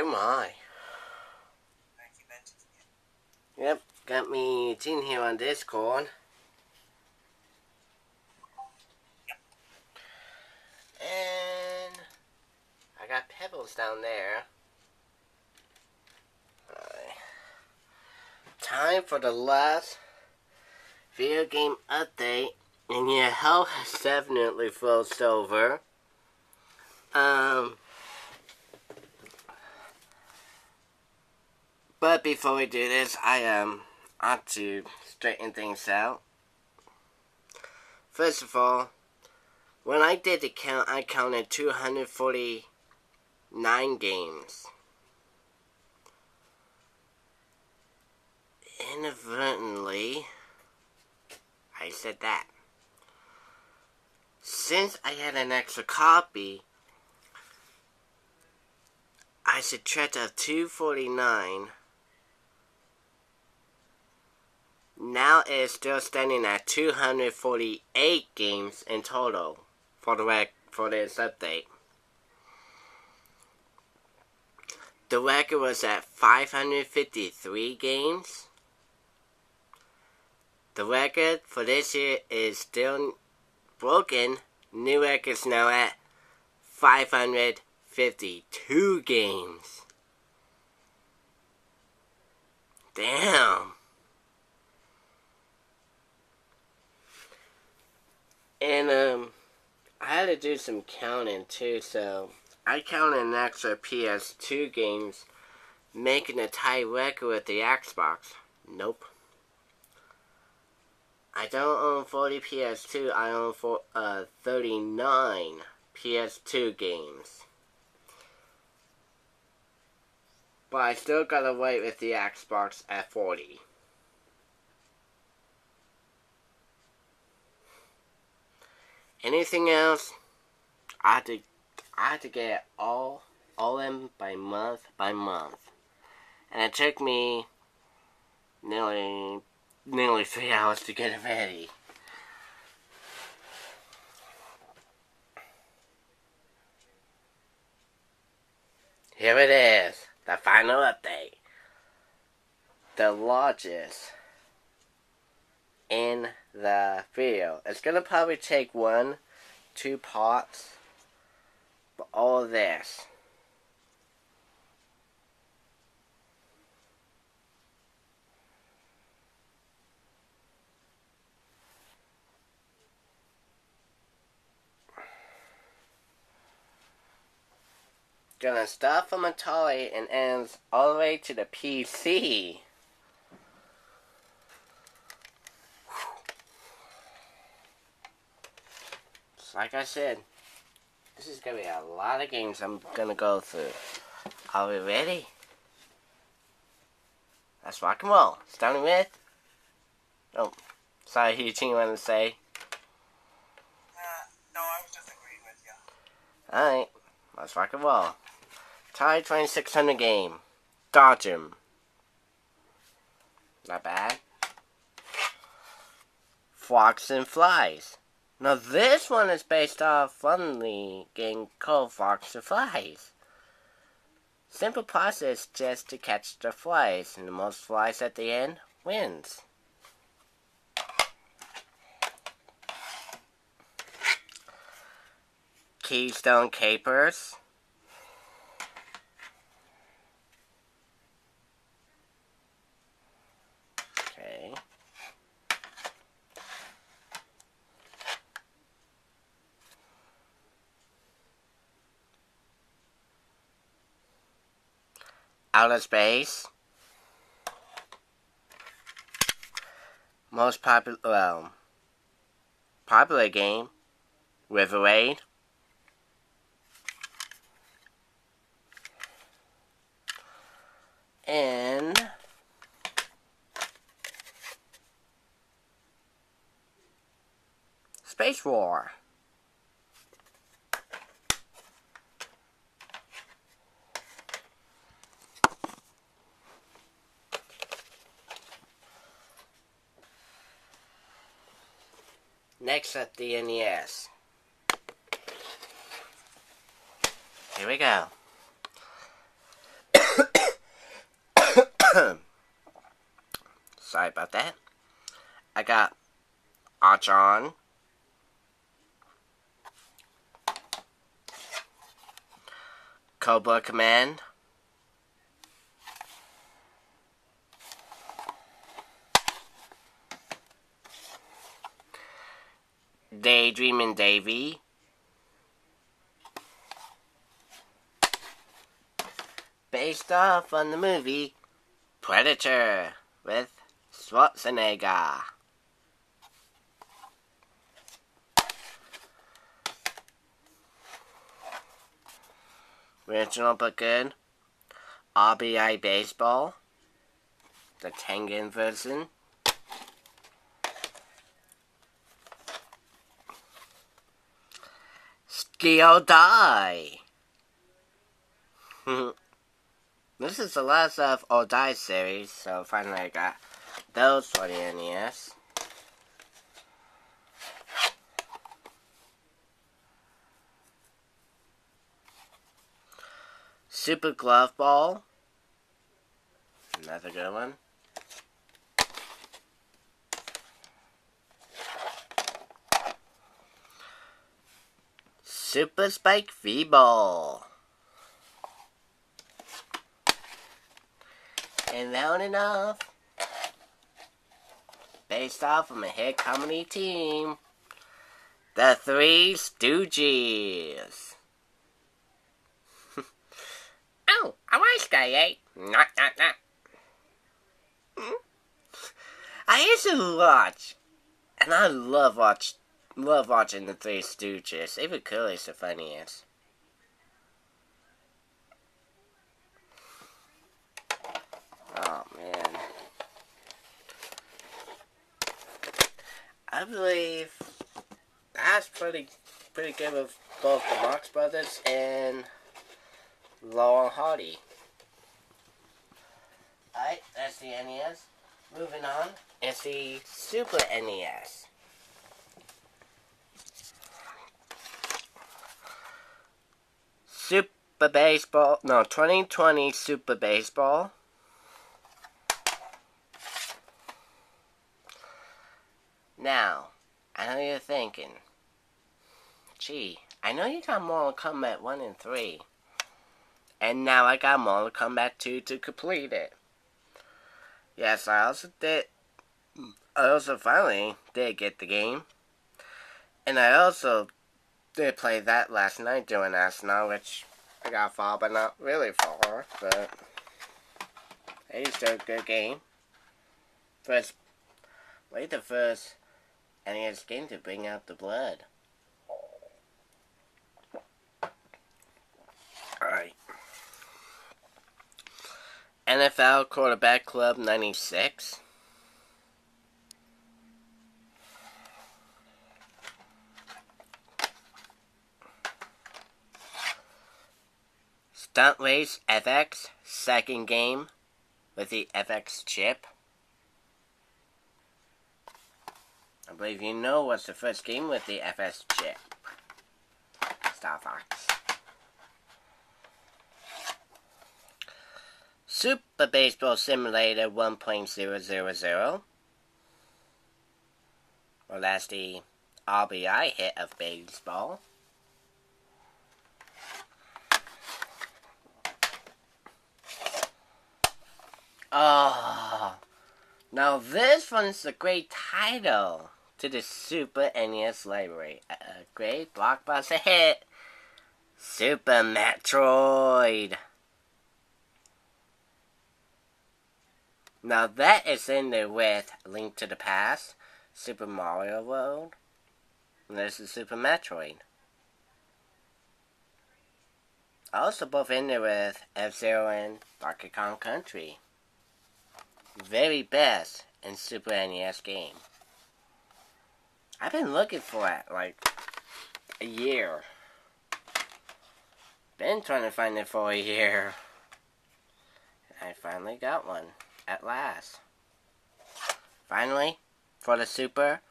my. Yep, got me Gene here on Discord. And I got Pebbles down there. Time for the last video game update. And your health has definitely froze over. But before we do this, I ought to straighten things out. First of all, when I did the count, I counted 249 games. Inadvertently, I said that. Since I had an extra copy, I subtracted 249. Now it is still standing at 248 games in total for this update. The record was at 553 games. The record for this year is still broken. New record is now at 552 games. Damn. And I had to do some counting too, so I counted an extra PS2 games, making a tie record with the Xbox. Nope. I don't own 40 PS2, I own 39 PS2 games. But I still gotta wait with the Xbox at 40. Anything else? I had to get all in by month. And it took me nearly 3 hours to get it ready. Here it is, the final update. The largest in the video. It's gonna probably take 1-2 parts, but all of this. Gonna start from Atari and ends all the way to the PC. Like I said, this is going to be a lot of games I'm going to go through. Are we ready? Let's rock and roll. Starting with... Oh, sorry, Eugene wanted to say. No, I was just agreeing with you. Alright, let's rock and roll. Atari 2600 game. Dodgem. Not bad. Fox and Flies. Now this one is based off a friendly game called Fox and Flies. Simple process just to catch the flies, and the most flies at the end wins. Keystone Capers. Okay. Outer Space. Most popular game, River Raid. And Space War. Next up, the NES. Here we go. Sorry about that. I got Archon, Cobra Command, Daydreamin' Davy, based off on the movie Predator with Schwarzenegger. Original but good. RBI Baseball, the Tengen version. Ski Die. This is the last of Or Die series, so finally I got those for the NES. Super Glove Ball, another good one. Super Spike V-Ball. And round enough, based off of a hit comedy team, the Three Stooges. Oh, I was gay, Not. I used to watch, and I love watching the Three Stooges. Even Curly's the funniest. Oh man, I believe that's pretty good with both the Marx Brothers and Laurel and Hardy. Alright, that's the NES. Moving on, it's the Super NES. Super Baseball, no, 2020 Super Baseball. Now, I know you're thinking, gee, I know you got Mortal Kombat 1 and 3. And now I got Mortal Kombat 2 to complete it. Yes, I also finally did get the game. And I also did play that last night doing Astronaut, which I got far, but not really far. But it's still a good game. The first NES game to bring out the blood. Alright. NFL Quarterback Club 96. Stunt Race FX, second game with the FX chip. I believe you know what's the first game with the FX chip. Star Fox. Super Baseball Simulator 1.000. Well, that's the RBI hit of baseball. Oh, now this one's a great title to the Super NES library. A great blockbuster hit, Super Metroid. Now that is in there with Link to the Past, Super Mario World, and this is Super Metroid. Also both in there with F-Zero and Donkey Kong Country. Very best in Super NES game. I've been looking for it like a year. Been trying to find it for a year. I finally got one. At last. Finally, for the Super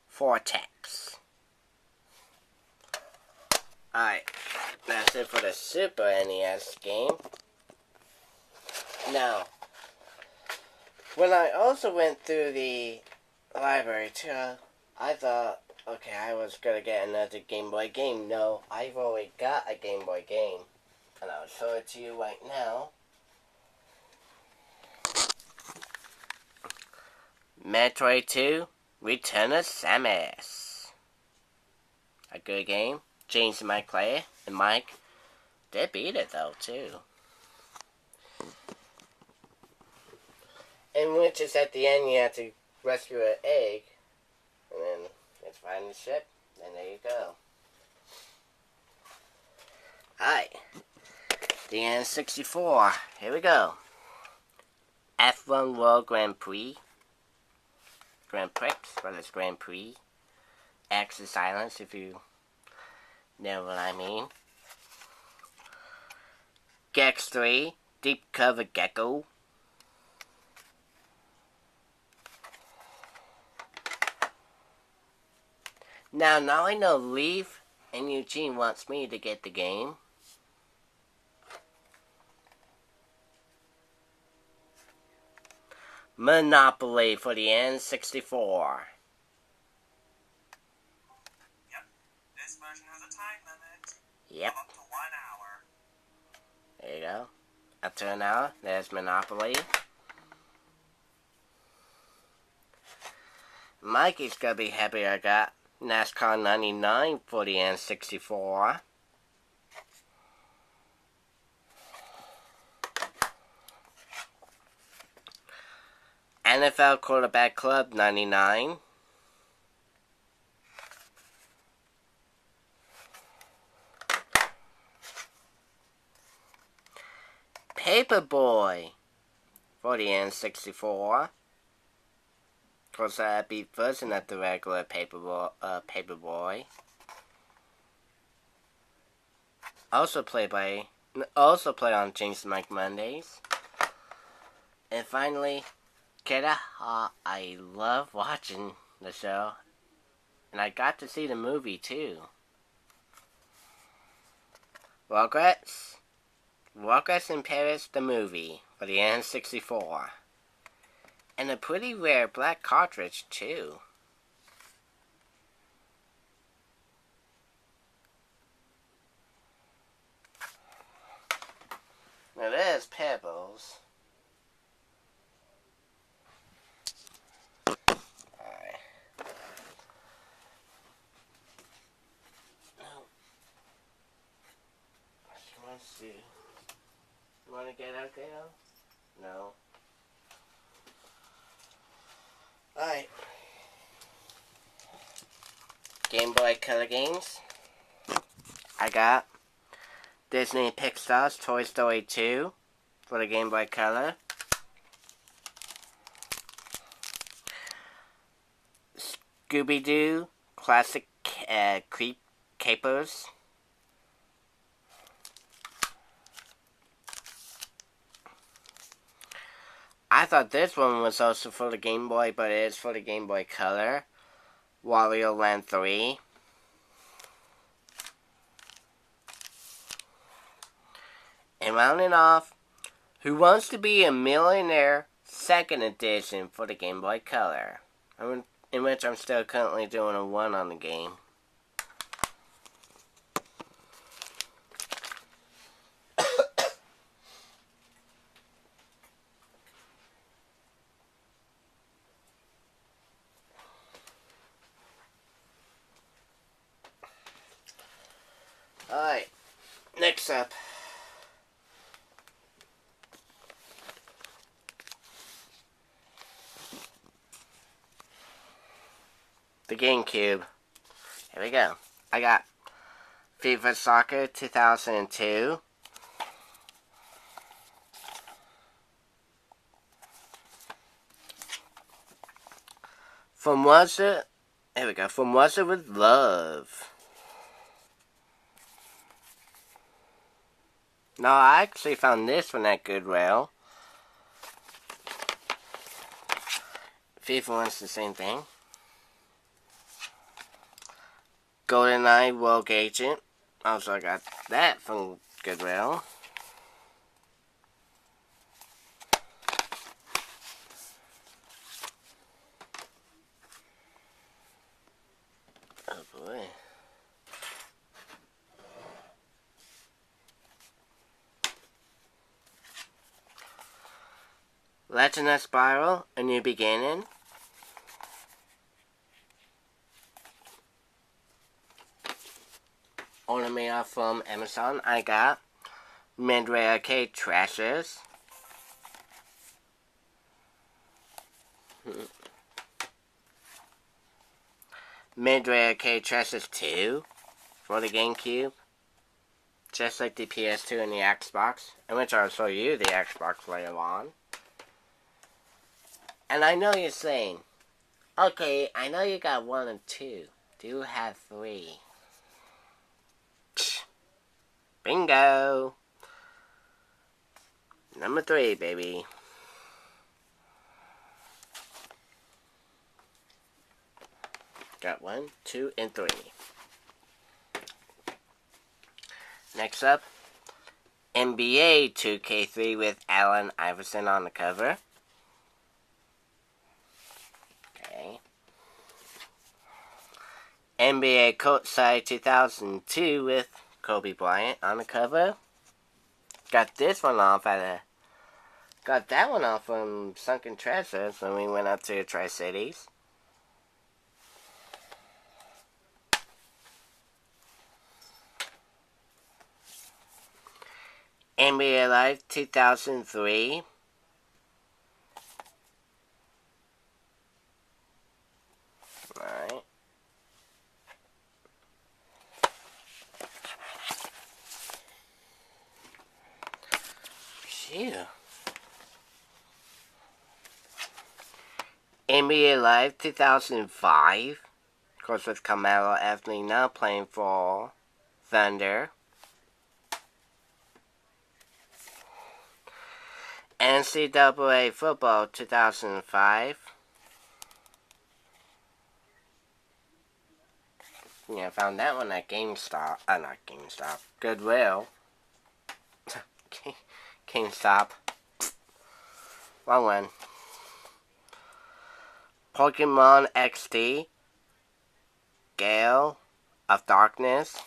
Vortex. Alright, that's it for the Super NES game. Now, when I also went through the library too, I thought, okay, I was gonna get another Game Boy game. No, I've already got a Game Boy game. And I'll show it to you right now. Metroid 2, Return of Samus. A good game. James and Mike play, and Mike did beat it though too. In which is at the end you have to rescue an egg, and then it's find the ship, and there you go. Alright, the N64. Here we go. F1 World Grand Prix. Grand Prix, but it's Grand Prix. X is silence if you know what I mean. Gex 3, Deep Cover Gecko. Now I know Leaf and Eugene wants me to get the game. Monopoly for the N64. Yep, this version has a time limit. Yep. Up to 1 hour. There you go. Up to an hour. There's Monopoly. Mikey's gonna be happy I got NASCAR 99 for the N64. NFL Quarterback Club 99. Paperboy for the N64. Of course, that'd be version of the regular Paperboy. Also play on James Mike Mondays. And finally, Keda. I love watching the show, and I got to see the movie too. Rugrats in Paris, the movie for the N64. And a pretty rare black cartridge, too. Now there's Pebbles. Alright. She wants to... You want to get out there? No. Alright. Game Boy Color games. I got Disney Pixar's Toy Story 2 for the Game Boy Color. Scooby-Doo Classic Creep Capers. I thought this one was also for the Game Boy, but it is for the Game Boy Color. Wario Land 3. And rounding off, Who Wants to Be a Millionaire 2nd Edition for the Game Boy Color. In which I'm still currently doing a 1 on the game. Alright, next up. The GameCube. Here we go. I got FIFA Soccer 2002. From Russia. Here we go. From Russia with Love. No, I actually found this one at Goodwill. FIFA one's the same thing. GoldenEye Rogue Agent. Also got that from Goodwill. Legend of Spiral, A New Beginning. Ornament from Amazon. I got Midway Arcade Treasures. Midway Arcade Treasures 2 for the GameCube. Just like the PS2 and the Xbox. In which I'll show you the Xbox later on. And I know you're saying, okay, I know you got 1 and 2. Do you have 3? Bingo! Number 3, baby. Got 1, 2, and 3. Next up, NBA 2K3 with Allen Iverson on the cover. Okay. NBA Courtside 2002 with Kobe Bryant on the cover. Got this one off got that one off from Sunken Treasures when we went up to the Tri-Cities. NBA Live 2003. Alright. Phew. NBA Live 2005. Of course, with Carmelo Anthony now playing for Thunder. NCAA Football 2005. Yeah, I found that one at GameStop. Not GameStop. Goodwill. GameStop. Wrong one. Pokemon XD. Gale of Darkness.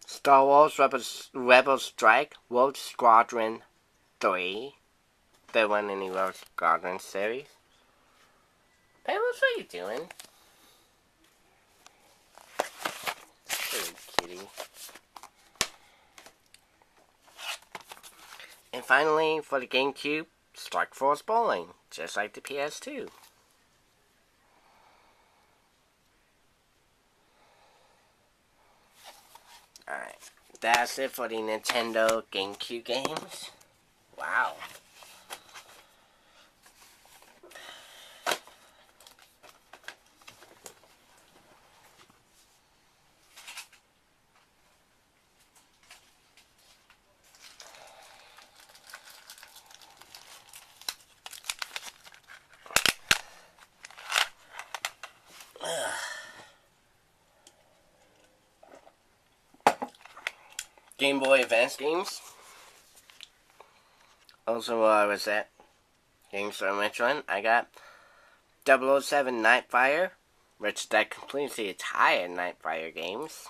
Star Wars Rebel Strike Rogue Squadron 3. There weren't any Rogue Squadron series. Hey, what are you doing? Silly kitty. And finally, for the GameCube, Strike Force Bowling, just like the PS2. Alright, that's it for the Nintendo GameCube games. Wow. Game Boy Advance games. Also, while I was at GameStop Richland, I got 007 Nightfire, which that completes the entire Nightfire games.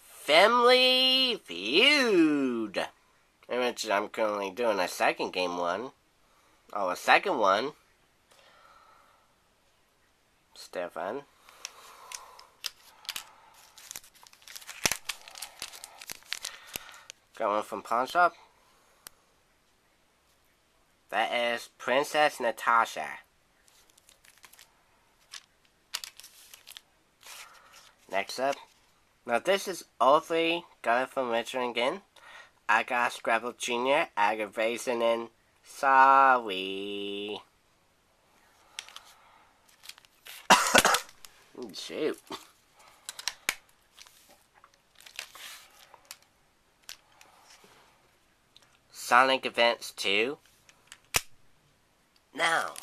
Family Feud, in which I'm currently doing a second game one. Oh, a second one. Stefan. Got one from Pawn Shop. That is Princess Natasha. Next up. Now this is all three. Got it from Richard again. I got Scrabble Jr., Aggravation, and Sorry. Shoot. Sonic Advance 2. Now,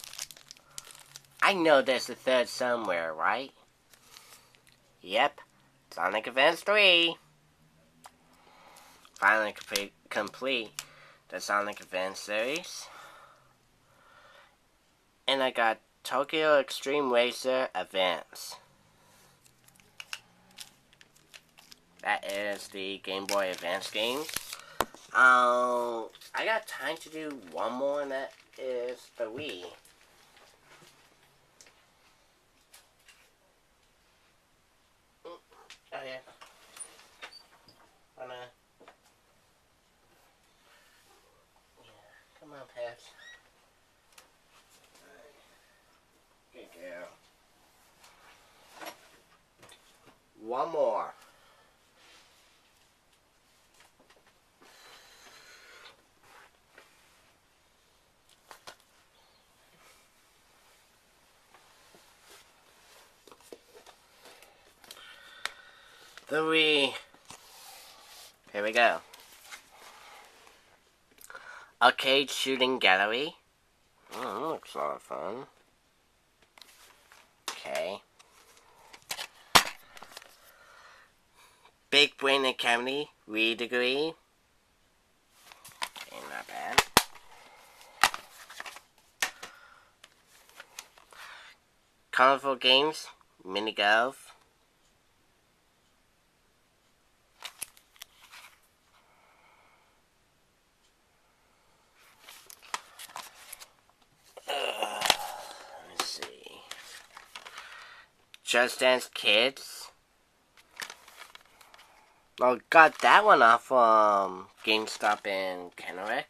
I know there's a third somewhere, right? Yep, Sonic Advance 3. Finally complete the Sonic Advance series. And I got Tokyo Extreme Racer Advance. That is the Game Boy Advance game. I got time to do one more, and that is the Wii. Oh yeah. Wanna? Yeah. Come on, Pets. Good girl. One more. The Wii. Here we go. Arcade Shooting Gallery. Oh, that looks a lot of fun. Okay. Big Brain Academy Wii Degree. Okay, not bad. Carnival Games Mini Golf. Let's see. Just Dance Kids. Oh, got that one off GameStop in Kennewick.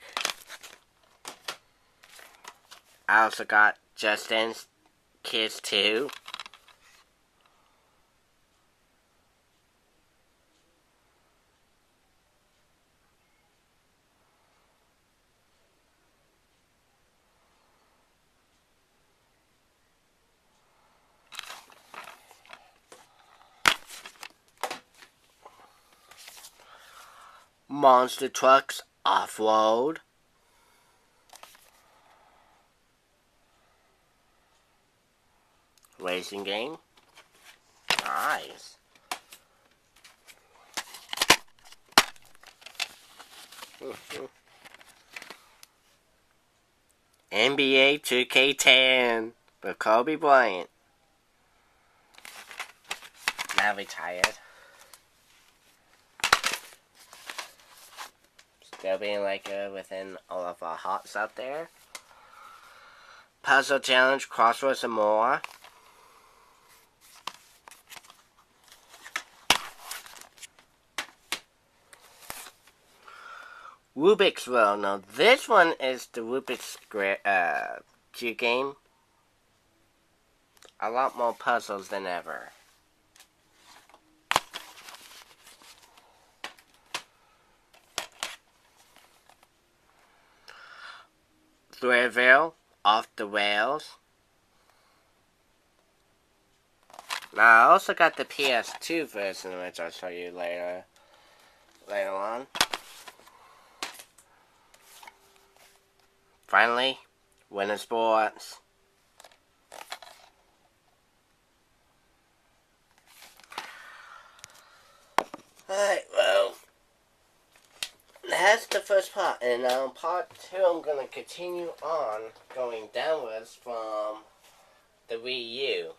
I also got Just Dance Kids 2. Monster Trucks Off-Road. Racing game. Nice. NBA 2K10 for Kobe Bryant. Now retired. Still being like within all of our hearts out there. Puzzle Challenge, Crosswords and more. Rubik's World. Now this one is the Rubik's Cube game. A lot more puzzles than ever. Threadville, Off the Rails. Now I also got the PS2 version, which I'll show you later on. Finally, Winter Sports. Alright, well, that's the first part, and now part 2 I'm going to continue on going downwards from the Wii U.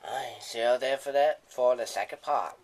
Alright, see you there for the second part.